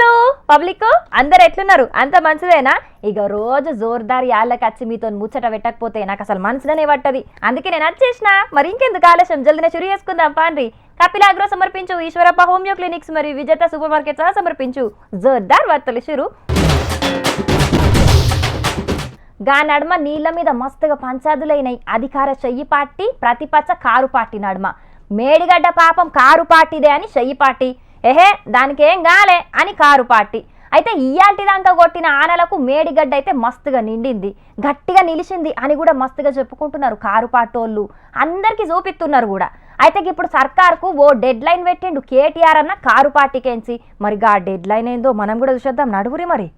రైతులు పబ్లిక్ అందరు ఎట్లున్నారు? అంత మంచిదేనా? ఇక రోజు జోర్దార్ యాళ్ళకి వచ్చి మీతో ముచ్చట పెట్టకపోతే నాకు అసలు మనసులోనే పట్టది. అందుకే నేను వచ్చేసిన. మరి ఇంకెందుకు ఆలస్యం, జల్దినే చురు చేసుకుందాం పాండ్రి. కపిల్ అగ్రో సమర్పించు, ఈశ్వరప్ప హోమియో క్లినిక్స్ మరియు విజేత సూపర్ మార్కెట్ సహా సమర్పించు జోర్దార్ వార్తలు షురు. గా నడుమ నీళ్ల మీద మస్తుగా పంచాదులైనయి అధికార చెయ్యి పార్టీ, ప్రతిపక్ష కారు పార్టీ నడుమ. మేడిగడ్డ పాపం కారు పార్టీదే అని చెయ్యి పార్టీ, ఏహే దానికేం గాలే అని కారు పార్టీ. అయితే ఇయ్యాల్టి దాకా కొట్టిన ఆనలకు మేడిగడ్డ అయితే మస్తుగా నిండింది, గట్టిగా నిలిచింది అని కూడా మస్తుగా చెప్పుకుంటున్నారు కారు పార్టోళ్ళు. అందరికీ చూపిస్తున్నారు కూడా. అయితే ఇప్పుడు సర్కార్కు ఓ డెడ్ లైన్ పెట్టిండు కేటీఆర్ అన్న కారు పార్టీకేంచి. మరి గా డెడ్ లైన్ ఏందో మనం కూడా చూసేద్దాం నడువురి మరి.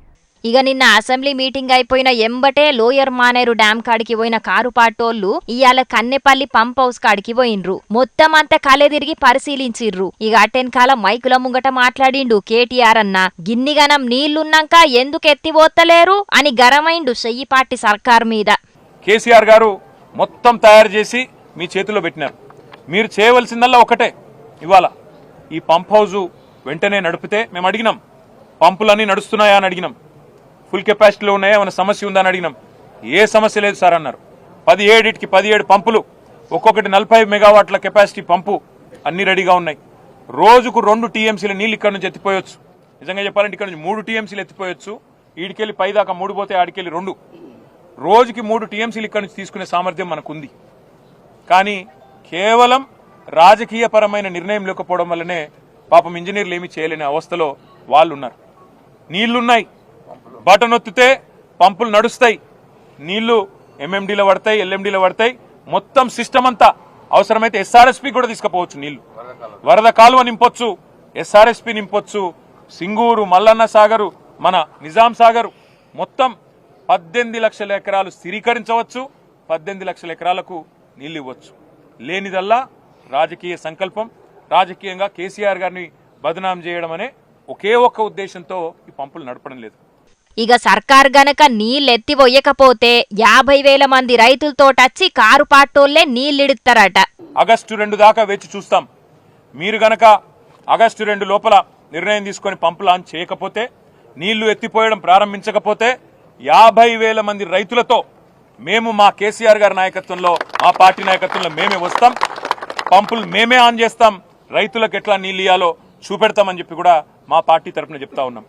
ఇక నిన్న అసెంబ్లీ మీటింగ్ అయిపోయిన ఎంబటే లోయర్ మానేరు డ్యాం కాడికి పోయిన కారు పాటోళ్లు ఇయాల కన్నెపల్లి పంప్ హౌస్ కాడికి పోయినరు. మొత్తం అంతా కలే తిరిగి పరిశీలించిర్రు. ఇక అటెన్కాల మైకుల ముంగట మాట్లాడిండు కేటీఆర్ అన్న. గిన్నిగనం నీళ్లున్నాక ఎందుకు ఎత్తిపోతలేరు అని గరమైండు చెయ్యి పార్టీ సర్కార్ మీద. కేసీఆర్ గారు మొత్తం తయారు చేసి మీ చేతిలో పెట్టినారు. మీరు చేయవలసిందల్లా ఒకటే, ఇవాళ ఈ పంప్ హౌస్ వెంటనే నడిపితే మేము అడిగినాం, పంపులన్నీ నడుస్తున్నాయా అని అడిగినాం, ఫుల్ కెపాసిటీలో ఉన్నాయా, ఏమైనా సమస్య ఉందా అని అడిగినాం. ఏ సమస్య లేదు సార్ అన్నారు. 17 పంపులు, ఒక్కొక్కటి 40 మెగావాట్ల కెపాసిటీ పంపు అన్ని రెడీగా ఉన్నాయి. రోజుకు 2 టీఎంసీల నీళ్ళు ఇక్కడ నుంచి ఎత్తిపోయొచ్చు. నిజంగా చెప్పాలంటే ఇక్కడ నుంచి 3 టీఎంసీలు ఎత్తిపోయొచ్చు. ఈడికెళ్ళి పైదాకా 3 పోతే ఆడికెళ్ళి 2, రోజుకి 3 టీఎంసీలు ఇక్కడ నుంచి తీసుకునే సామర్థ్యం మనకుంది. కానీ కేవలం రాజకీయపరమైన నిర్ణయం లేకపోవడం వల్లనే పాపం ఇంజనీర్లు ఏమీ చేయలేని అవస్థలో వాళ్ళు ఉన్నారు. నీళ్లున్నాయి, బటన్ ఒత్తితే పంపులు నడుస్తాయి, నీళ్లు ఎంఎండీలో పడతాయి, ఎల్ఎండీలో పడతాయి. మొత్తం సిస్టమ్ అంతా అవసరమైతే ఎస్ఆర్ఎస్పీ కూడా తీసుకుపోవచ్చు. నీళ్లు వరద కాలువ నింపొచ్చు, ఎస్ఆర్ఎస్పీ నింపొచ్చు, సింగూరు, మల్లన్న సాగరు, మన నిజాం సాగరు మొత్తం 18 లక్షల ఎకరాలు స్థిరీకరించవచ్చు. 18 లక్షల ఎకరాలకు నీళ్లు ఇవ్వచ్చు. లేనిదల్లా రాజకీయ సంకల్పం, రాజకీయంగా కేసీఆర్ గారిని బదనాం చేయడం అనే ఒకే ఒక్క ఉద్దేశంతో ఈ పంపులు నడపడం లేదు. ఇక సర్కార్ గనక నీళ్ళెత్తిపోయకపోతే 50,000 మంది రైతులతోటచ్చి కారు పాటోళ్లే నీళ్ళిడుతారట. ఆగస్టు 2 దాకా వేచి చూస్తాం. మీరు గనక ఆగస్టు 2 లోపల నిర్ణయం తీసుకొని పంపు లాంచ్ చేయకపోతే, నీళ్లు ఎత్తిపోయడం ప్రారంభించకపోతే 50,000 మంది రైతులతో మేము మా కేసీఆర్ గారి నాయకత్వంలో, మా పార్టీ నాయకత్వంలో మేమే వస్తాం, పంపులు మేమే ఆన్ చేస్తాం, రైతులకు ఎట్లా నీళ్ళు ఇయ్యాలో చూపెడతామని చెప్పి కూడా మా పార్టీ తరఫున చెప్తా ఉన్నాం.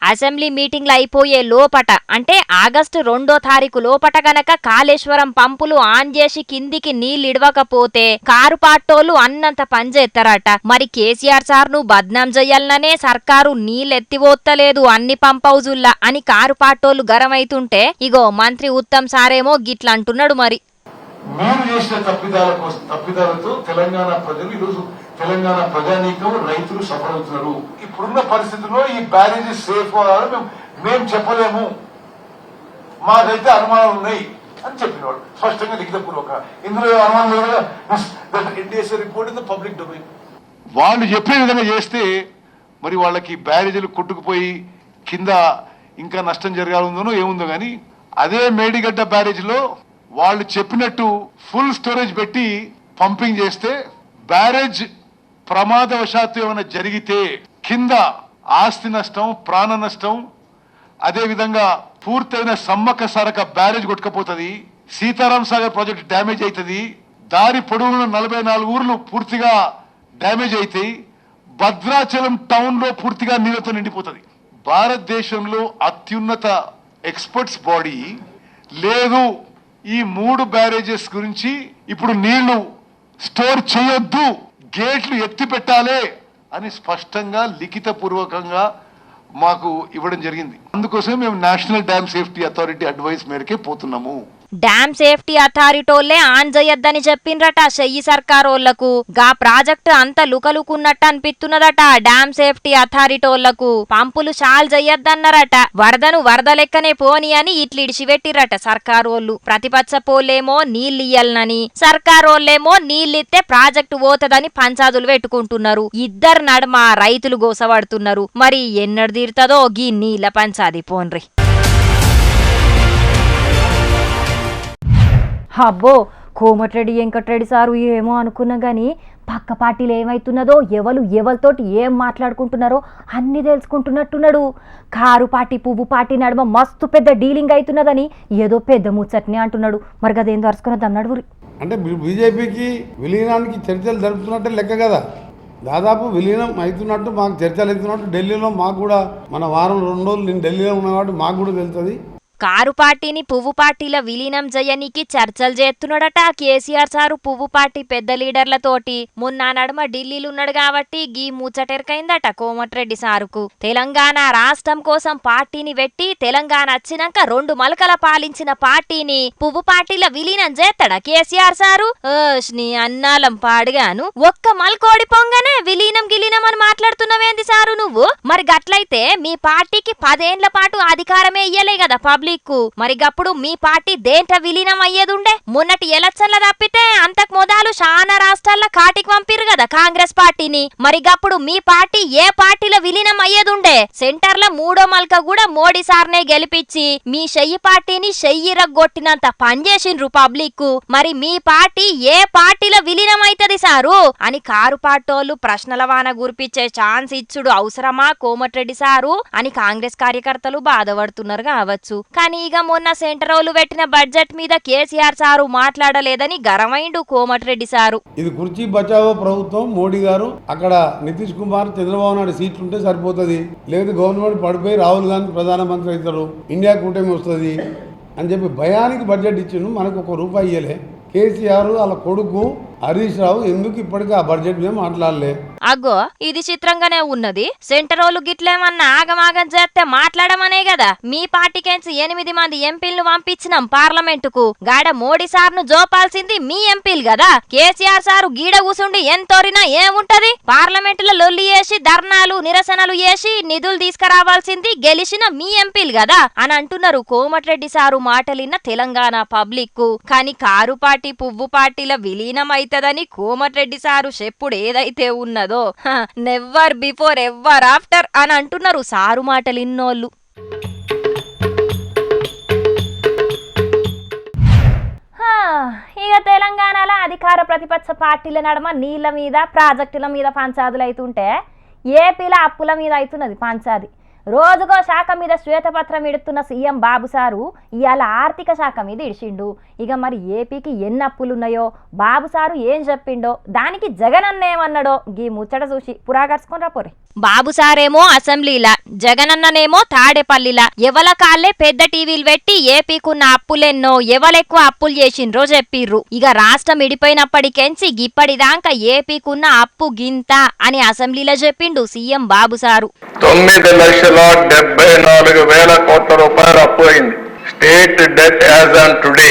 అసెంబ్లీ మీటింగ్లు అయిపోయే లోపట అంటే ఆగస్టు 2వ తారీఖు లోపట గనక కాళేశ్వరం పంపులు ఆన్ చేసి కిందికి నీళ్ళిడవకపోతే కారు పాటోళ్లు అన్నంత పనిచేస్తారట. మరి కేసీఆర్ సార్ ను బద్నాం చెయ్యాలనే సర్కారు నీళ్ళెత్తిపోతలేదు అన్ని పంప్ హౌజుల్లా అని కారు పాటోళ్లు గరమైతుంటే, ఇగో మంత్రి ఉత్తమ్ సారేమో గిట్లా అంటున్నాడు. మరి మీరు చేసిన తప్పిదాలతో తెలంగాణ ప్రజలు ఈరోజు, తెలంగాణ ప్రజానీకం, రైతులు సఫర్ అవుతున్నారు. ఇప్పుడున్న పరిస్థితుల్లో ఈ బ్యారేజీ సేఫ్ మేము చెప్పలేము, మాకైతే అనుమానాలు ఉన్నాయి అని చెప్పినవాడు స్పష్టంగా లిఖితపూర్వక. ఇందులో అనుమానం లేదు. Report in the public domain. వాళ్ళు చెప్పే విధంగా చేస్తే మరి వాళ్ళకి బ్యారేజీలు కొట్టుకుపోయి కింద ఇంకా నష్టం జరగాలందో ఏముందో గానీ, అదే మేడిగడ్డ బ్యారేజీలో వాళ్ళు చెప్పినట్టు ఫుల్ స్టోరేజ్ పెట్టి పంపింగ్ చేస్తే బ్యారేజ్ ప్రమాదవశాత్తు ఏమైనా జరిగితే కింద ఆస్తి నష్టం, ప్రాణ నష్టం, అదే విధంగా పూర్తయిన సమ్మక్క సారక బ్యారేజ్ కొట్టుకపోతుంది, సీతారాం సాగర్ ప్రాజెక్ట్ డ్యామేజ్ అవుతుంది, దారి పొడవున 44 ఊర్లు పూర్తిగా డ్యామేజ్ అవుతాయి, భద్రాచలం టౌన్ లో పూర్తిగా నీళ్లతో నిండిపోతుంది. భారతదేశంలో అత్యున్నత ఎక్స్పర్ట్స్ బాడీ లేదు ఈ 3 బ్యారేజెస్ గురించి ఇప్పుడు నీళ్లు స్టోర్ చేయొద్దు, గేట్లు ఎత్తి పెట్టాలి అని స్పష్టంగా లిఖిత పూర్వకంగా మాకు ఇవ్వడం జరిగింది. అందుకోసం మేము national dam safety authority advice మేరకే పోతున్నాము. డ్యామ్ సేఫ్టీ అథారిటోళ్లే ఆన్ చేయొద్దని చెప్పిండ్రట చెయ్యి సర్కారోళ్లకు. గా ప్రాజెక్టు అంత లుకలుకున్నట్టు అనిపిస్తున్నదట డ్యామ్ సేఫ్టీ అథారిటోళ్లకు. పంపులు చాలు చెయ్యొద్దన్నారట. వరదను వరద లెక్కనే పోని అని ఇట్లిడిచిపెట్టిరట సర్కారోళ్లు. ప్రతిపక్ష పోలేమో నీళ్ళియ్యాలనని, సర్కారోళ్లేమో నీళ్ళిత్తే ప్రాజెక్టు పోతదని పంచాదులు పెట్టుకుంటున్నారు. ఇద్దరు నడుమ రైతులు గోసపడుతున్నారు. మరి ఎన్నడు తీరుతుందో గీ నీళ్ల పంచాది పోన్రి. అబ్బో కోమటిరెడ్డి వెంకటరెడ్డి సారు ఏమో అనుకున్నా గానీ పక్క పార్టీలు ఏమవుతున్నదో ఎవరితోటి ఏం మాట్లాడుకుంటున్నారో అన్నీ తెలుసుకుంటున్నట్టున్నాడు. కారు పార్టీ పువ్వు పార్టీ నడుమ మస్తు పెద్ద డీలింగ్ అవుతున్నదని ఏదో పెద్ద ముచ్చట్ని అంటున్నాడు. మరి అదేం దరుచుకున్నదాం నడువురి. అంటే బీజేపీకి విలీనానికి చర్చలు జరుపుతున్నట్టే లెక్క కదా. దాదాపు విలీనం అవుతున్నట్టు మాకు చర్చలు అవుతున్నట్టు ఢిల్లీలో మాకు కూడా మన వారం 2 రోజులు నేను ఢిల్లీలో ఉన్న కాబట్టి మాకు కూడా తెలుస్తుంది. కారు పార్టీని పువ్వు పార్టీల విలీనం చేయనీకి చర్చలు చేస్తున్నాడట కేసీఆర్ సారు పువ్వు పార్టీ పెద్ద లీడర్లతోటి. మొన్న నడుమ ఢిల్లీలో ఉన్నాడు కాబట్టి గీ ముచ్చటెరకైందట కోమటిరెడ్డి సారుకు. తెలంగాణ రాష్ట్రం కోసం పార్టీని పెట్టి తెలంగాణ వచ్చినాక 2 మలకల పాలించిన పార్టీని పువ్వు పార్టీల విలీనం చేస్తాడా కేసీఆర్ సారు? నీ అన్నాలం పాడుగాను, ఒక్క మల్కోడి పొంగనే విలీనం గిలీనం అని మాట్లాడుతున్నావేంది సారు నువ్వు? మరి గట్లయితే మీ పార్టీకి 10 ఏళ్ల పాటు అధికారమే ఇయ్యలే కదా పబ్లిక్. మరి గప్పుడు మీ పార్టీ దేంట విలీనం అయ్యేదుండే? మొన్నటి ఎలక్షన్ల తప్పితే అంతకు మొదలు చాలా రాష్ట్రాల్లో కాటికి పంపిరు కదా కాంగ్రెస్ పార్టీని. మరి గప్పుడు మీ పార్టీ ఏ పార్టీలో విలీనం అయ్యేదుండే? సెంటర్ లో 3వ మల్క కూడా మోడీ సార్నే గెలిపించి మీ చెయ్యి పార్టీని చెయ్యిరగొట్టినంత పనిచేసిండ్రు పబ్లిక్. మరి మీ పార్టీ ఏ పార్టీలో విలీనం అవుతుంది సారు అని కారు పార్టోళ్లు ప్రశ్నల వాన గురిపించే ఛాన్స్ ఇచ్చుడు అవసరమా కోమటిరెడ్డి సారు అని కాంగ్రెస్ కార్యకర్తలు బాధపడుతున్నారు కావచ్చు. కానీ ఇక మొన్న సెంటరోలు పెట్టిన బడ్జెట్ మీద కేసీఆర్ సారు మాట్లాడలేదని గరమైండు కోమటిరెడ్డి సారు. ఇది కుర్చీ బచావో ప్రభుత్వం. మోడీ గారు అక్కడ నితీష్ కుమార్ చంద్రబాబు నాయుడు సీట్లు ఉంటే సరిపోతుంది, లేదు గవర్నమెంట్ పడిపోయి రాహుల్ గాంధీ ప్రధానమంత్రి అవుతారు, ఇండియా కూటమి వస్తుంది అని చెప్పి భయానికి బడ్జెట్ ఇచ్చిండు. మనకు ₹1 ఇయ్యలే. కేసీఆర్ వాళ్ళ కొడుకు హరీష్ రావు ఎందుకు ఇప్పటికీ ఆ బడ్జెట్ మీద మాట్లాడలే? అగ్గో ఇది చిత్రంగానే ఉన్నది. సెంటరోలు గిట్లేమన్నా ఆగమాగం చేస్తే మాట్లాడమనే కదా మీ పార్టీకేంచి 8 మంది ఎంపీలను పంపించినాం పార్లమెంటుకు. గాడ మోడీ సార్ను జోపాల్సింది మీ ఎంపీలు కదా. కేసీఆర్ సారు గీడ కూసుండి ఎంతోరినా ఏముంటది? పార్లమెంటులో లొల్లి చేసి ధర్నాలు నిరసనలు చేసి నిధులు తీసుకురావాల్సింది గెలిచిన మీ ఎంపీలు కదా అని అంటున్నారు కోమటిరెడ్డి సారు మాటలిన్న తెలంగాణ పబ్లిక్. కానీ కారు పార్టీ పువ్వు పార్టీల విలీనం అయితదని కోమటిరెడ్డి సారు చెప్పుడు ఏదైతే ఉన్నదో నెవర్ బిఫోర్ ఎవర్ ఆఫ్టర్ అని అంటున్నారు సారు మాటలు ఇన్నోళ్ళు. ఇక తెలంగాణలో అధికార ప్రతిపక్ష పార్టీల నడమ నీళ్ల మీద ప్రాజెక్టుల మీద పంచాదులు అవుతుంటే ఏపీలో అప్పుల మీద అవుతున్నది పంచాది. రోజుకో శాఖ మీద శ్వేతపత్రం ఇడుతున్న సీఎం బాబు సారు ఇవాళ ఆర్థిక శాఖ మీద ఇడిచిండు. ఇక మరి ఏపీకి ఎన్ని అప్పులున్నాయో బాబు సారు ఏం చెప్పిండో దానికి జగన్ అన్న ఏమన్నాడో గీ ముచ్చట చూసి పురాగర్చుకొని రాపోరే. బాబు సారేమో అసెంబ్లీలా, జగనన్ననేమో తాడేపల్లిలా ఎవల కాళ్లే పెద్ద టీవీలు పెట్టి ఏపీకున్న అప్పులెన్నో ఎవలెక్కువ అప్పులు చేసిండ్రో చెప్పిర్రు. ఇక రాష్ట్రం ఇడిపోయినప్పటికెంచి గిప్పటిదాకా ఏపీకున్న అప్పు గింత అని అసెంబ్లీలో చెప్పిండు సీఎం బాబు సారు. 9,74,000 కోట్ల రూపాయలు అప్పు అయింది. State debt as on today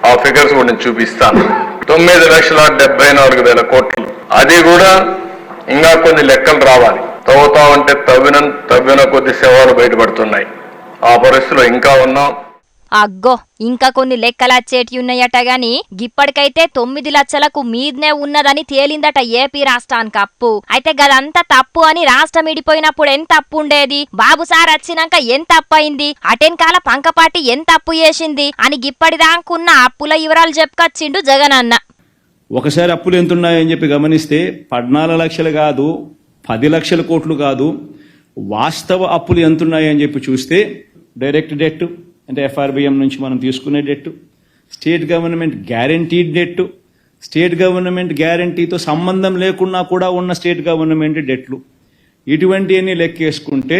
ఆ ఫిగర్స్ కూడా నేను చూపిస్తాను. 9,74,000 కోట్లు. అది కూడా ఇంకా కొన్ని లెక్కలు రావాలి. తవ్వుతా ఉంటే తవ్విన కొద్ది శవాలు బయటపడుతున్నాయి. ఆ పరిస్థితిలో ఇంకా ఉన్నాం. అగ్గో ఇంకా కొన్ని లెక్కలచ్చేటి ఉన్నాయట గాని గిప్పటికైతే 9 లక్షలకు మీదనే ఉన్నదని తేలిందట ఏపీ రాష్ట్రానికి అప్పు. అయితే గదంతా తప్పు అని రాష్ట్రం ఇడిపోయినప్పుడు ఎంత అప్పు ఉండేది, బాబు సార్ వచ్చినాక ఎంత అప్పు అయింది, అటెన్కాల పంకపాటి ఎంత అప్పు చేసింది అని గిప్పటిదాకున్న అప్పుల వివరాలు చెప్పుకొచ్చిండు జగన్ అన్న. ఒకసారి అప్పులు ఎంతున్నాయని చెప్పి గమనిస్తే 14 లక్షలు కాదు, 10 లక్షల కోట్లు కాదు, వాస్తవ అప్పులు ఎంతున్నాయని చెప్పి చూస్తే డైరెక్ట్ డెట్ అంటే FRBM నుంచి మనం తీసుకునే debt, state government guaranteed debt, state government గ్యారంటీతో సంబంధం లేకున్నా కూడా ఉన్న స్టేట్ గవర్నమెంట్ డెట్లు, ఇటువంటివన్నీ లెక్కేసుకుంటే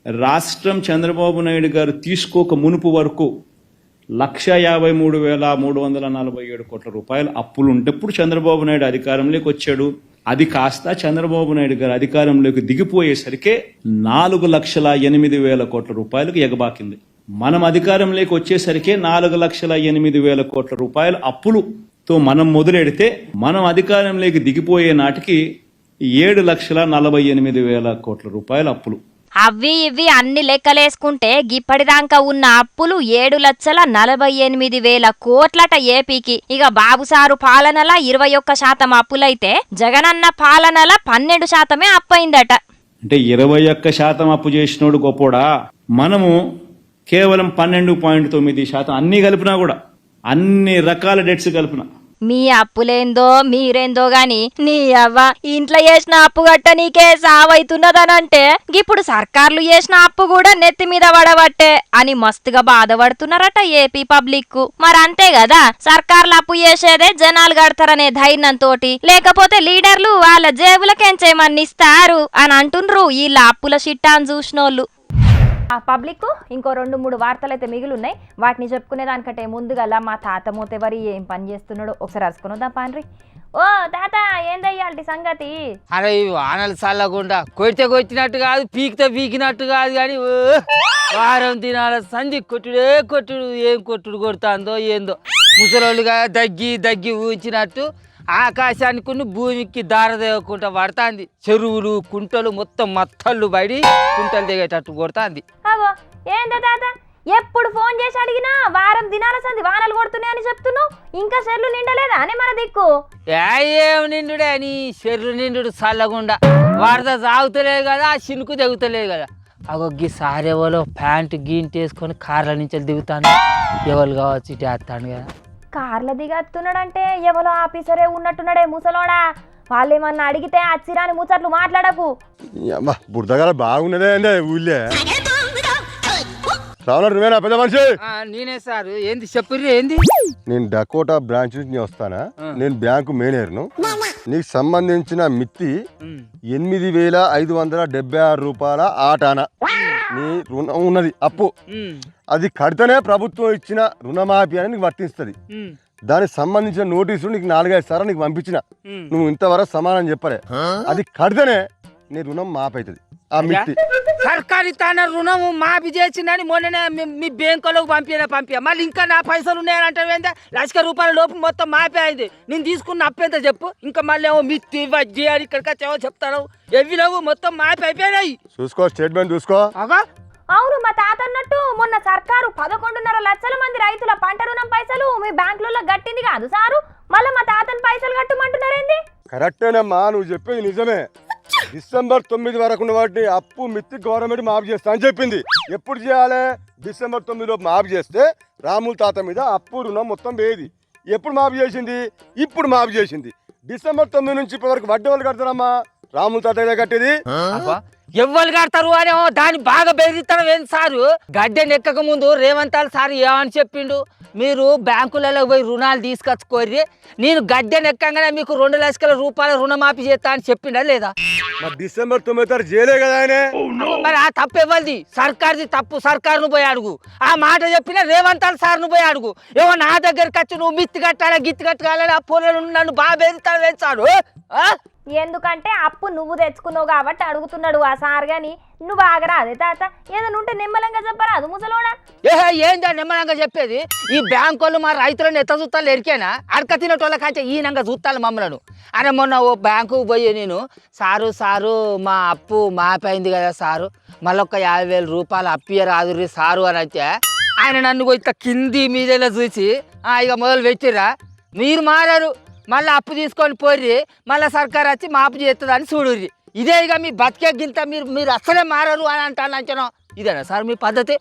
రాష్ట్రం చంద్రబాబు నాయుడు గారు తీసుకోక మునుపు వరకు 1,53,347 కోట్ల రూపాయల అప్పులు ఉంటప్పుడు చంద్రబాబు నాయుడు అధికారంలోకి వచ్చాడు. అది కాస్త చంద్రబాబు నాయుడు గారు అధికారంలోకి దిగిపోయేసరికి 4,08,000 కోట్ల రూపాయలకు ఎగబాకింది. మనం అధికారంలోకి వచ్చేసరికి 4,08,000 కోట్ల రూపాయల అప్పులుతో మనం మొదలెడితే మనం అధికారంలోకి దిగిపోయే నాటికి 7,48,000 కోట్ల రూపాయల అప్పులు. అవి ఇవి అన్ని లెక్కలేసుకుంటే గిప్పటిదాకా ఉన్న అప్పులు 7,48,000 కోట్లట ఏపీకి. ఇక బాబు సారు పాలనల 21% అప్పులైతే జగనన్న పాలనల 12% అప్పయిందట. అంటే 21% అప్పు చేసినోడు గొప్పోడా? మనము కేవలం 12.9% అన్ని కలిపినా కూడా, అన్ని రకాల డెట్స్ కలిపిన మీ అప్పులేందో మీరేందో గాని నీ అవ్వ ఇంట్లో చేసిన అప్పు గట్ట నీకే సావైతున్నదనంటే ఇప్పుడు సర్కార్లు చేసిన అప్పు కూడా నెత్తి మీద పడబట్టే అని మస్తుగా బాధపడుతున్నారట ఏపీ పబ్లిక్ మరి అంతే కదా సర్కార్లు అప్పు చేసేదే జనాలు కడతారనే ధైర్యంతోటి లేకపోతే లీడర్లు వాళ్ళ జేబులకెంచేమన్ని ఇస్తారు అని అంటుండ్రు వీళ్ళ అప్పుల చిట్టాను చూసినోళ్ళు. ఆ పబ్లిక్ ఇంకో 2-3 వార్తలు అయితే మిగిలిన్నాయి, వాటిని చెప్పుకునే దానికంటే ముందుగల మా తాత మూతెవరి ఏం పని చేస్తున్నాడో ఒకసారి అరుచుకునిద్దాం పాన్రి. ఓ తాత ఏందయ్యాలి సంగతి? అరే ఈ వానలు చల్లకుండా కొట్టినట్టు కాదు, పీకితే పీకినట్టు కాదు, కానీ వారం దినాల సంధి కొట్టుడే కొట్టుడు, ఏం కొట్టుడు కొడుతుందో ఏందో, ముసలోళ్ళుగా దగ్గి ఊంచినట్టు ఆకాశానికి భూమికి దారదేవకుండా పడుతుంది. చెరువులు కుంటలు మొత్తం మత్తళ్ళు బడి కుంటలు దిగేటట్టు కొడుతుంది. అవో ఏందో తాత ఎప్పుడు ఫోన్ చేసి అడిగినా వారం దినాల సంది వానలు కొడుతున్నాయని చెప్తున్నావు, ఇంకా చెర్లు నిండలేదా అని మన దిక్కు? ఏం నిండుడే అని చెర్లు నిండు చల్లకుండా వరద సాగుతలేదు కదా, ఆ చినుకు దిగుతలేదు కదా. అగొగ్గి సారేవలో ప్యాంటు గీంటి వేసుకొని కార్ల నుంచి దిగుతాను, ఎవరు కావచ్చు ఇటు వేస్తాను కదా. కార్ల దిగత్తున్నాడంటే ఎవరో ఆఫీసరే ఉన్నట్టున్నాడే ముసలోడా, వాళ్ళేమన్నా అడిగితే అచ్చిరాని ముచ్చట్లు మాట్లాడకు. బురదగాల బాగున్నదే అండి ఊళ్ళే. రావునాడు నువ్వేనా పెద్ద మనిషి? నేనే సార్. ఏంది చెప్పుర్రి ఏంది? నేను డకోటా బ్రాంచ్ నుంచి వస్తానా, నేను బ్యాంకు మేనేజర్ను. నీకు సంబంధించిన మిత్తి 8,576 రూపాయల ఆటానా నీ రుణం ఉన్నది అప్పు. అది కడితేనే ప్రభుత్వం ఇచ్చిన రుణమాఫీ అని నీకు వర్తిస్తుంది. దానికి సంబంధించిన నోటీసులు నీకు 4-5 సార్లు నీకు పంపించిన, నువ్వు ఇంతవరకు సమానం చెప్పలే. అది కడితేనే నీ రుణం మాపైతుంది. ఆ మిత్తి సర్కారు తన రుణం మాఫీ చేసిందని మొన్ననే మీ బ్యాంకులోకి పంపియా, మళ్ళీ ఇంకా నా పైసలు ఉన్నాయని అంటే 1,00,000 లోపు మొత్తం మాఫీ అయింది. నేను తీసుకున్న అప్పెంత చెప్పు, ఇంకా మళ్ళీ ఏమో మిత్తి వడ్డీ అని ఇక్కడికి వచ్చేవో చెప్తాను. ఎవి లేవు, మొత్తం మాఫీ అయిపోయినాయి. చూసుకో, స్టేట్మెంట్ చూసుకో. అవును మా తాత అన్నట్టు మొన్న సర్కారు 11.5 లక్షల మంది రైతుల పంట రుణం పైసలు మీ బ్యాంకులలో గట్టింది కాదు సారు, మళ్ళీ మా తాతని పైసలు కట్టమంటున్నారేంది? కరెక్టేనమ్మా, నువ్వు చెప్పేది నిజమే. డిసెంబర్ 9 వరకు ఉన్న వాటిని అప్పు మిత్తి గవర్నమెంట్ మాఫీ చేస్తా అని చెప్పింది. ఎప్పుడు చేయాలి? డిసెంబర్ 9 లోపు మాఫీ చేస్తే రాముల తాత మీద అప్పు రుణం మొత్తం వేది. ఎప్పుడు మాఫీ చేసింది? ఇప్పుడు మాఫీ చేసింది. డిసెంబర్ 9 నుంచి ఇప్పటి వరకు వడ్డీ వాళ్ళు కడతారమ్మా, రాముల తాత కట్టేది. ఎవ్వరు కడతారు అని దాన్ని బాగా బెదిరిస్తాను ఏంటి సారు? గడ్డెని ఎక్కక ముందు రేవంతాలు సార్ ఏమని చెప్పిండు, మీరు బ్యాంకులలో పోయి రుణాలు తీసుకొచ్చుకోర్రి, నేను గడ్డెని ఎక్కగానే మీకు 2,00,000 రూపాయల రుణమాఫీ చేస్తా అని చెప్పిండా లేదా? డిసెంబర్ 9 చేయలే కదా ఆయన. మరి ఆ తప్పు ఇవ్వది, సర్కార్ది తప్పు. సర్కారును పోయి అడుగు. ఆ మాట చెప్పిన రేవంతాలు సార్ను పోయి అడుగు. ఏమో నా దగ్గరికి వచ్చి నువ్వు మిత్తి కట్టాలా గిత్తి కట్టాలని ఆ పొలం నన్ను బాగా బెదిరిస్తాను వేస్తాడు. ఎందుకంటే అప్పు నువ్వు తెచ్చుకున్నావు కాబట్టి అడుగుతున్నాడు ఆ సార్ గాని, నువ్వు ఆగరా అదే తాత, ఏదైనా ఉంటే నిమ్మలంగా చెప్పరాదు ముసలోడా? ఏందా నిమ్మలంగా చెప్పేది? ఈ బ్యాంకు వాళ్ళు మా రైతులను ఎత్త చూస్తాలు ఎరికేనా? అడక తినేటోళ్ళ కంటే ఈయనంగా చూస్తాను మమ్మలను. అరే మొన్న ఓ బ్యాంకుకు పోయి నేను, సారు మా అప్పు మాపైంది కదా సారు, మళ్ళొక్క 50,000 రూపాయలు అప్పియ రాదుర్రి సారు అని అయితే ఆయన నన్ను ఇట్లా కింది మీదేలా చూసి ఇక మొదలు పెట్టిరా, మీరు మారారు, మళ్ళీ అప్పు తీసుకొని పోర్రి, మళ్ళీ సర్కారు వచ్చి మాపు చేస్తుందని చూడుర్రి. ఇదే ఇక మీ బతికే గింత మీరు అసలే మారరు అని అంటాను అంచనా. ఇదేనా సార్ మీ పద్ధతి?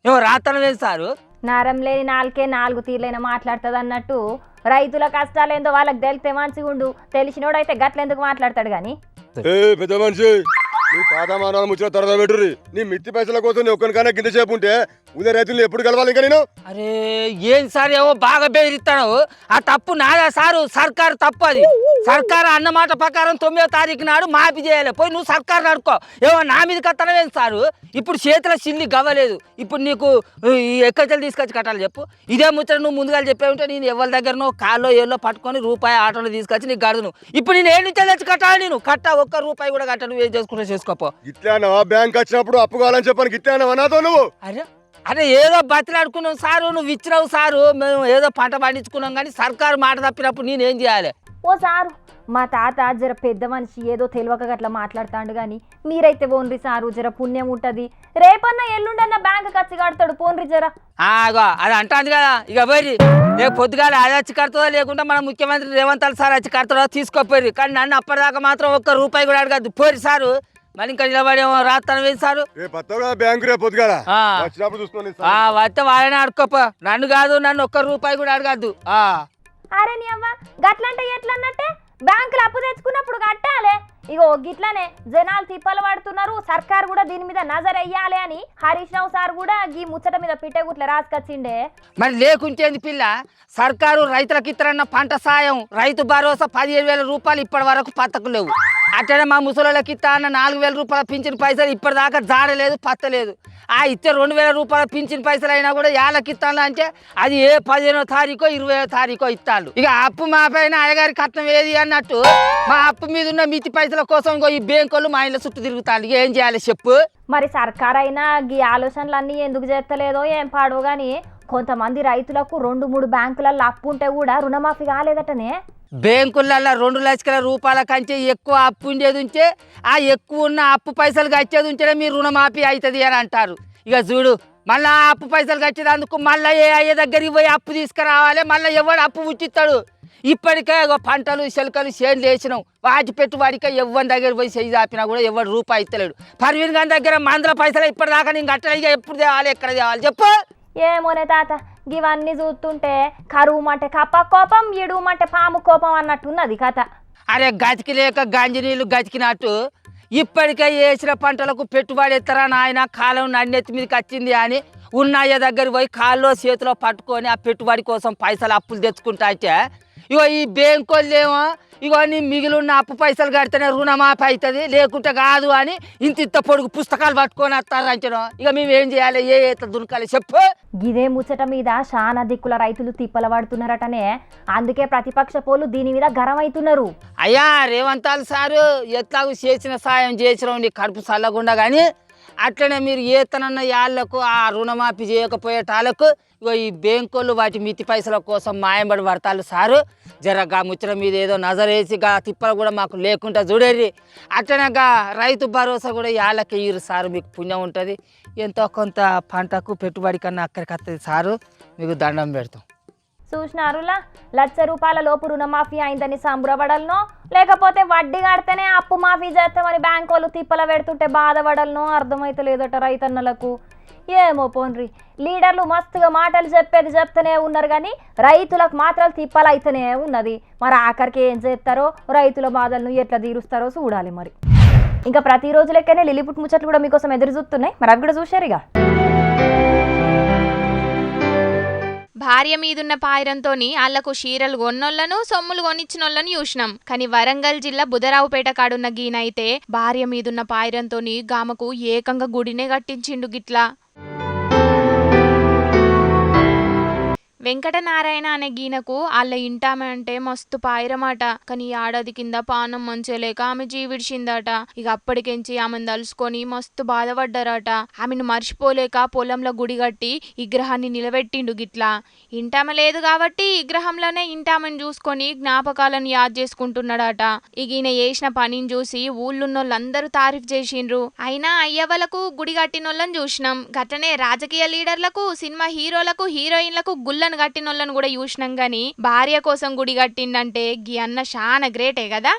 ఏమో రాతనలేదు సారు. నరం లేని నాలుకే 4 తీర్లైనా మాట్లాడుతుంది అన్నట్టు రైతుల కష్టాలేందో వాళ్ళకి తెలితే మంచిగా ఉండు, తెలిసినోడైతే గట్లెందుకు మాట్లాడతాడు గాని. పెద్ద మనిషి, నీ తాత మానాలు ముచ్చిన త్వరగా పెట్టుర్రి. నీ మిత్తి పైసల కోసం ఒక్కరికైనా కింద చేపు ఉంటే ఉదయ రైతులు ఎప్పుడు కలవాలి ఇంకా నేను? అరే ఏం సార్ ఏమో బాగా బెదిరిస్తాను. ఆ తప్పు నాదా సారు, సర్కారు తప్పు. అది సర్కారు అన్నమాట ప్రకారం 9వ తారీఖు నాడు మాఫీ చేయాలి. పోయి నువ్వు సర్కారు నడుకో, ఏమో నా మీద కట్టనవేం సారు? ఇప్పుడు చేతుల చిల్లి గవ్వలేదు, ఇప్పుడు నీకు ఎక్కడికి తీసుకొచ్చి కట్టాలి చెప్పు? ఇదే ముచ్చట నువ్వు ముందుగా చెప్పే ఉంటే నేను ఎవరి దగ్గరనో కాల్లో ఏళ్ళో పట్టుకొని రూపాయి ఆటోలో తీసుకొచ్చి నీకు గడుదును. ఇప్పుడు నేను ఏడు నుంచి తెచ్చి కట్టాలి, నేను కట్ట 1 రూపాయి కూడా కట్ట, నువ్వు ఏం చేసుకుంటే చేసుకోపో. ఇట్లా బ్యాంక్ వచ్చినప్పుడు అప్పు కావాలని చెప్పాను, ఇట్లా నాతో నువ్వు? అరే ఏదో బతిలాడుకున్నాం సారు, నువ్వు ఇచ్చినావు సారు, మేము ఏదో పంట పండించుకున్నాం, కానీ సర్కారు మాట తప్పినప్పుడు నేనేం చేయాలి? ఓ సారు మా తాత జర పెద్ద మనిషి, ఏదో తెలియక గట్లా మాట్లాడుతాడు గాని, మీరైతే పోన్రి సారు, జర పుణ్యం ఉంటది, రేపన్నా ఎల్లుండన్నా బ్యాంకు ఖర్చు కడతాడు, పోన్రి జర. అది అంటాంది కదా, ఇక పోయి రేపు పొద్దుగాల అది వచ్చి కడతాదో లేకుండా మన ముఖ్యమంత్రి రేవంత్ సార్ వచ్చి కడతాడో తీసుకోపోయి, కానీ నన్ను అప్పటిదాకా మాత్రం 1 రూపాయి కూడా అడగద్దు పోయి సారు. మరి ఇంకా నిలబడేమో రాస్తాను వేసి సారు. వస్తే వాళ్ళని అడుకోపో, నన్ను కాదు, నన్ను 1 రూపాయి కూడా అడగద్దు. అరే నీ అవ్వ గట్లంటే ఎట్లన్నట్టే బ్యాంకులు అప్పు తెచ్చుకున్నప్పుడు కట్టాలే. ఇగో గిట్లనే జనాలు తిప్పలు పడుతున్నారు. సర్కారు కూడా దీని మీద నజర్ అయ్యాలి అని హరీష్ రావు సార్ కూడా ఈ ముచ్చట మీద పిట్టగుట్ల రాసుకొచ్చిండే. మరి లేకుంటేంది పిల్ల, సర్కారు రైతులకు ఇతరన్న పంట సాయం రైతు భరోసా 15,000 రూపాయలు ఇప్పటి వరకు పత్తకు లేవు. అట్లనే మా ముసలోళ్ళకి ఇస్తా అన్న 4,000 రూపాయల పింఛన్ పైసలు ఇప్పటిదాకా జాడలేదు పత్తలేదు. ఆ ఇచ్చే 2,000 రూపాయల పింఛన్ పైసలు అయినా కూడా ఏళ్ళకి ఇస్తాను అంటే అది ఏ 15వ తారీఖో 20వ తారీఖో ఇస్తాను. ఇక అప్పు మా పైన అయ్యగారి కట్నం ఏది అన్నట్టు మా అప్పు మీద ఉన్న మితి పైసల కోసం ఇంకో ఈ బ్యాంకులు మా ఇంట్లో చుట్టూ తిరుగుతాను. ఇక ఏం చేయాలి చెప్పు. మరి సర్కార్ అయినా ఈ ఆలోచనలన్నీ ఎందుకు చేస్తలేదో ఏం పాడో గాని కొంతమంది రైతులకు 2-3 బ్యాంకులలో అప్పు ఉంటే కూడా రుణమాఫీ కాలేదటనే. బ్యాంకులలో 2 లక్షల రూపాయల కంటే ఎక్కువ అప్పు ఉండేది ఉంటే ఆ ఎక్కువ ఉన్న అప్పు పైసలు కట్టేది ఉంటేనే మీరు రుణమాఫీ అవుతుంది అని అంటారు. ఇక చూడు మళ్ళీ ఆ అప్పు పైసలు కట్టేదందుకు మళ్ళీ ఏ అయ్యే దగ్గరికి పోయి అప్పు తీసుకురావాలి. మళ్ళీ ఎవడు అప్పు పుట్టిస్తాడు. ఇప్పటికే పంటలు చెలకలు చేనులు వేసినాం. వాటి పెట్టుబడికే ఎవరి దగ్గర పోయి చేయి చాపినా కూడా ఎవరు రూపాయి ఇస్తలేడు. పర్వీన్ గారి దగ్గర మందుల పైసలు ఇప్పటిదాకా నేను కట్టలే. ఇక ఎప్పుడు తేవాలి ఎక్కడ తేవాలి చెప్పు. ఏమోనే తాత ఇవన్నీ చూస్తుంటే కరువు మంటే కప్ప కోపం, ఎడువు మంటే పాము కోపం అన్నట్టున్నది కథ. అరే గతికి లేక గంజి నీళ్ళు గతికినట్టు ఇప్పటికే వేసిన పంటలకు పెట్టుబడి ఎత్తరా నాయన కాలం నన్నెత్తి మీదకి వచ్చింది అని ఉన్నయ్య దగ్గర పోయి కాల్లో చేతిలో పట్టుకొని ఆ పెట్టుబడి కోసం పైసలు అప్పులు తెచ్చుకుంటా అంటే ఇగో ఈ బ్యాంకులు ఏమో ఇగో నీ మిగిలిన్న అప్పు పైసలు కడితేనే రుణమాఫీ అవుతుంది లేకుంటే కాదు అని ఇంత పొడుగు పుస్తకాలు పట్టుకొని వస్తారు అంచను. ఇక మేము ఏం చేయాలి, ఏ దునకాలి చెప్పు. గిదే ముచ్చట మీద చాలా దిక్కుల రైతులు తిప్పల పడుతున్నారటనే. అందుకే ప్రతిపక్ష పోలు దీని మీద గరం అవుతున్నారు. అయ్యా రేవంతాలు సారు ఎట్లాగూ చేసిన సాయం చేసినాం నీ కడుపు చల్లకుండా కానీ అట్లనే మీరు ఏతనన్న యాళ్లకు ఆ రుణమాఫీ చేయకపోయేటాలకు ఇగో ఈ బ్యాంకులు వాటి మితి పైసల కోసం మాయంబడి పడతారు సారు. జరగా ముచ్చట మీద ఏదో నజరేసి గా తిప్పలు కూడా మాకు లేకుండా చూడేది. అట్లనేగా రైతు భరోసా కూడా యాళ్ళకి ఇయ్యరు సారు. మీకు పుణ్యం ఉంటుంది. ఎంతో కొంత పంటకు పెట్టుబడి కన్నా అక్కడికి వస్తుంది సారు. మీకు దండం పెడతాం. చూసినారులా 1,00,000 రూపాయల లోపు రుణమాఫీ అయిందని సంబరపడలనో లేకపోతే వడ్డీ కడితేనే అప్పు మాఫీ చేస్తామని బ్యాంకు వాళ్ళు తిప్పల పెడుతుంటే బాధపడలనో అర్థమైతలేదట రైతన్నలకు. ఏమో పోన్రి లీడర్లు మస్తుగా మాటలు చెప్పేది చెప్తూనే ఉన్నారు కానీ రైతులకు మాత్రం తిప్పలు అయితేనే ఉన్నది. మరి ఆఖరికి ఏం చేస్తారో రైతుల బాధలను ఎట్లా తీరుస్తారో చూడాలి. మరి ఇంకా ప్రతిరోజు లెక్కనే లిలిపుట్ ముచ్చట్లు కూడా మీకోసం ఎదురు చూస్తున్నాయి. మరి అవి కూడా చూశారుగా. భార్య మీదున్న పాయిరంతోని ఆళ్లకు చీరలు కొన్నోళ్లను సొమ్ములు కొనిచ్చినోళ్లను చూసినాం. కానీ వరంగల్ జిల్లా బుధరావుపేట కాడున్న గీనైతే భార్య మీదున్న పాయిరంతోని గామకు ఏకంగా గుడినే కట్టించిండు గిట్లా. వెంకటనారాయణ అనే గీనకు వాళ్ళ ఇంటామె అంటే మస్తు పాయిరమాట. కానీ ఏడాది కింద పానం మంచలేక ఆమె జీవిడిచిందట. ఇక అప్పటికెంచి ఆమెను తలుసుకొని మస్తు బాధపడ్డారట. ఆమెను మర్చిపోలేక పొలంలో గుడి కట్టి విగ్రహాన్ని నిలబెట్టిండు గిట్లా. ఇంటామె లేదు కాబట్టి విగ్రహంలోనే ఇంటామెను చూసుకొని జ్ఞాపకాలను యాద్ చేసుకుంటున్నాడట. ఇక ఈయన చేసిన పనిని చూసి ఊళ్ళున్నోళ్ళందరూ తారీఫ్ చేసిండ్రు. అయినా అయ్యవలకు గుడి కట్టినోళ్ళని చూసినాం. గట్లనే రాజకీయ లీడర్లకు, సినిమా హీరోలకు, హీరోయిన్లకు గుళ్ళను కట్టినోళ్ళను కూడా చూసినాం. గాని భార్య కోసం గుడి కట్టిండంటే గీ అన్న చాలా గ్రేటే కదా.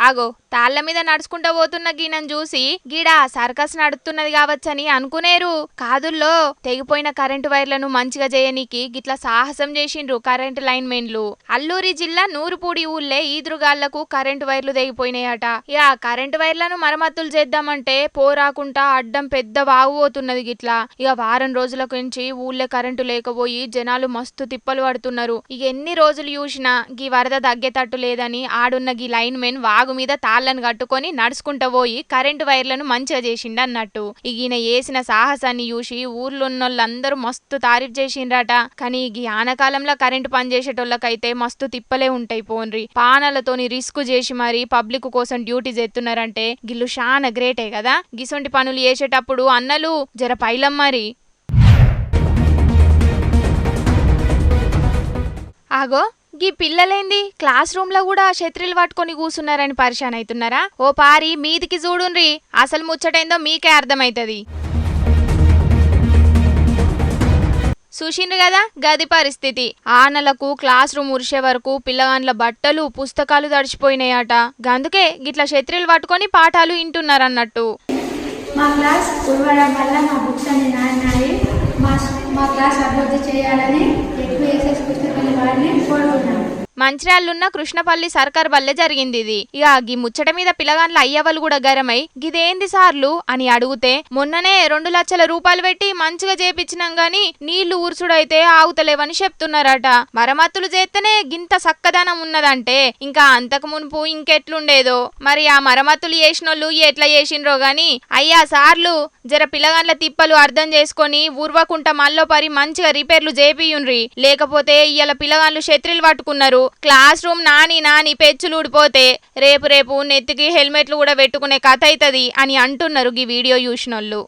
ఆగో తాళ్ల మీద నడుచుకుంటా పోతున్న గీనను చూసి గీడా సర్కస్ నడుస్తున్నది కావచ్చని అనుకునేరు. కాదుల్లో తెగిపోయిన కరెంటు వైర్లను మంచిగా చేయనీకి గిట్లా సాహసం చేసిండ్రు కరెంటు లైన్ మెన్లు. అల్లూరి జిల్లా నూరుపూడి ఊళ్ళే ఈదురుగాళ్లకు కరెంటు వైర్లు తెగిపోయినాయట. ఇక కరెంటు వైర్లను మరమ్మతులు చేద్దామంటే పోరాకుంటా అడ్డం పెద్ద వాగుపోతున్నది గిట్లా. ఇక వారం రోజుల నుంచి ఊళ్ళే కరెంటు లేకపోయి జనాలు మస్తు తిప్పలు పడుతున్నారు. ఇక ఎన్ని రోజులు చూసినా గీ వరద తగ్గేటట్టు లేదని ఆడున్న గీ లైన్ మెన్ వాగు మీద తాళ్లను కట్టుకొని నడుచుకుంటూ పోయి కరెంటు వైర్లను మంచిగా చేసిండు అన్నట్టు. ఈయన చేసిన సాహసాన్ని చూసి ఊర్లోన్నోళ్ళందరూ మస్తు తారీఫ్ చేసిండ్రట. కానీ ఈ ఆనకాలంలో కరెంటు పనిచేసేటోళ్ళకైతే మస్తు తిప్పలే ఉంటాయి పోన్రి. పానాలతోని రిస్క్ చేసి మరి పబ్లిక్ కోసం డ్యూటీ చేస్తున్నారంటే గిల్లు చాలా గ్రేటే కదా. గిసొంటి పనులు చేసేటప్పుడు అన్నలు జర పైలం మరి. ఆగో గీ పిల్లలేంది క్లాస్ రూమ్ లో కూడా ఛత్రీలు పట్టుకొని కూసున్నారని పరిశాన్ అవుతున్నారా? ఓ పారి మీదికి చూడుండ్రి, అసలు ముచ్చటేందో మీకే అర్థమైతది. చూసిండ్రు కదా గది పరిస్థితి. ఆనలకు క్లాస్ రూమ్ ఉరిసే వరకు పిల్లగాండ్ల బట్టలు పుస్తకాలు తడిచిపోయినాయట. గందుకే గిట్లా ఛత్రీలు పట్టుకొని పాఠాలు వింటున్నారన్నట్టు. మా క్లాస్ ఉడవడం వల్ల మా బుక్స్ అన్ని నాణ్యాయి. మా క్లాస్ అభివృద్ధి చేయాలని ఎక్కువ ఎస్ఎస్ పుస్తకాల వారిని కోరుకున్నాను. మంచిర్యాలున్న కృష్ణపల్లి సర్కార్ వల్లే జరిగింది ఇది. ఇక గీ ముచ్చట మీద పిల్లగాండ్ల అయ్యవలు కూడా గరమై గిదేంది సార్లు అని అడిగితే మొన్ననే 2 లక్షల రూపాయలు పెట్టి మంచిగా చేపించినాం గాని నీళ్లు ఊర్చుడైతే ఆగుతలేవని చెప్తున్నారట. మరమ్మతులు చేస్తేనే గింత సక్కదనం ఉన్నదంటే ఇంకా అంతకు మునుపు ఇంకెట్లుండేదో. మరి ఆ మరమ్మతులు చేసినోళ్ళు ఎట్లా చేసిండ్రో గాని అయ్యా సార్లు జర పిల్లగాండ్ల తిప్పలు అర్థం చేసుకొని ఊర్వకుంట మల్లో పరి మంచిగా రిపేర్లు చేపియుండ్రి. లేకపోతే ఇయ్యాల పిల్లగాండ్లు క్షత్రిలు పట్టుకున్నారు. క్లాస్ రూమ్ నాని పెచ్చులు ఊడిపోతే రేపు నెత్తికి హెల్మెట్లు కూడా పెట్టుకునే కథ అవుతుంది అని అంటున్నారు ఈ వీడియో చూసినోళ్ళు.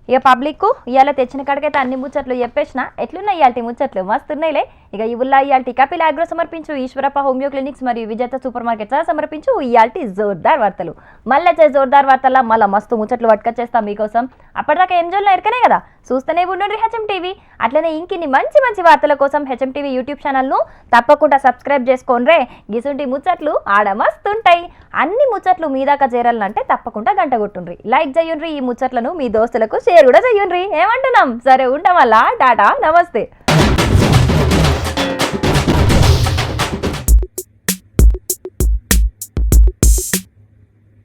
ఇక పబ్లిక్ ఇవాళ తెచ్చిన కాడికైతే అన్ని ముచ్చట్లు చెప్పేసిన. ఎట్లున్నాయి ఇవాళ ముచ్చట్లు? మస్తున్నాయిలే. ఇక ఇవుల్లా ఇవాళ కపిల్ అగ్రో సమర్పించు ఈశ్వరప్ప హోమియో క్లినిక్స్ మరియు విజేత సూపర్ మార్కెట్స్ సమర్పించు ఇవాళ జోర్దార్ వార్తలు. మళ్ళీ జోర్దార్ వార్తల్లో మళ్ళీ మస్తు ముచ్చట్లు పట్టుకొచ్చేస్తాం మీకోసం. అప్పటిదాకా ఏం జోల్లో ఎరకనే కదా, చూస్తూనే ఉండండి హెచ్ఎం టీవీ. అట్లనే ఇంకిన్ని మంచి వార్తల కోసం హెచ్ఎం టీవీ యూట్యూబ్ ఛానల్ను తప్పకుండా సబ్స్క్రైబ్ చేసుకోండి. గిసుంటి ముచ్చట్లు ఆడ మస్తుంటాయి. అన్ని ముచ్చట్లు మీ దాకా చేరాలంటే తప్పకుండా గంట కొట్టుండ్రి, లైక్ చేయండి. ఈ ముచ్చట్లను మీ దోస్తులకు షేర్ కూడా చేయండి. ఏమంటున్నాం? సరే ఉంటాం. వల్ల టాటా, నమస్తే.